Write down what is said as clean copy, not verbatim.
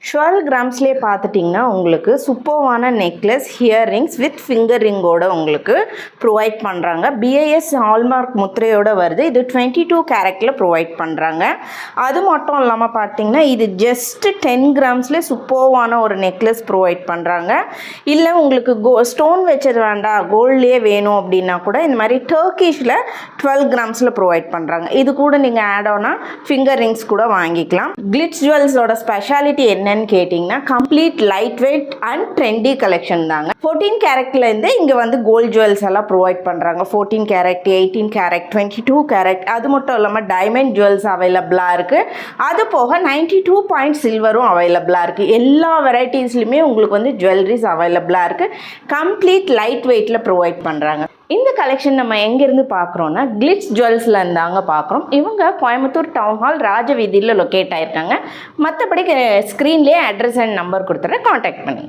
12 கிராம்ஸ்லேயே பார்த்துட்டிங்கன்னா உங்களுக்கு சூப்பர்வான necklace earrings with finger ரிங்கோட உங்களுக்கு ப்ரொவைட் பண்ணுறாங்க. பிஐஎஸ் ஹால்மார்க் முத்திரையோடு வருது. இது 22 கேரட்டில் ப்ரொவைட் பண்ணுறாங்க. அது மட்டும் இல்லாமல் பார்த்தீங்கன்னா இது ஜஸ்ட்டு 10 கிராம்ஸ்லேயே சூப்பர்வான ஒரு நெக்லஸ் ப்ரொவைட் பண்ணுறாங்க. இல்லை உங்களுக்கு ஸ்டோன் வச்சது வேண்டாம், கோல்ட்லேயே வேணும் அப்படின்னா கூட இந்த மாதிரி டர்க்கிஷில் 12 கிராம்ஸில் ப்ரொவைட் பண்ணுறாங்க. இது கூட நீங்கள் ஆட் ஆனா ஃபிங்கர் ரிங்ஸ் கூட வாங்கிக்கலாம். கிளிட்ஸ் ஜுவல்ஸோட ஸ்பெஷாலிட்டி என்னன்னு கேட்டிங்கன்னா complete light weight and trendy collection தாங்க. 14 கேரட்லேருந்து இங்கே வந்து கோல்ட் ஜுவல்ஸ் எல்லாம் ப்ரொவைட் பண்ணுறாங்க. 14 கேரட், 18 கேரட், 22 கேரட், அது மட்டும் இல்லாமல் டைமண்ட் ஜுவல்ஸ் அவைலபிளாக இருக்குது. அது போக 92 பாயிண்ட் சில்வரும் அவைலபிளாக இருக்குது. எல்லா வெரைட்டிஸ்லையுமே உங்களுக்கு வந்து ஜுவல்லரிஸ் அவைலபிளாக இருக்குது. கம்ப்ளீட் லைட் வெயிட்டில் ப்ரொவைட் பண்ணுறாங்க. இந்த கலெக்ஷன் நம்ம எங்கேருந்து பார்க்குறோன்னா கிளிட்ஸ் ஜுவல்ஸில் இருந்தாங்க பார்க்குறோம். இவங்க கோயம்புத்தூர் டவுன் ஹால் ராஜவீதியில் லொக்கேட் ஆகிருக்காங்க. மற்றபடி ஸ்க்ரீன்லேயே அட்ரஸ் அண்ட் நம்பர் கொடுத்துட்றேன், காண்டாக்ட் பண்ணி.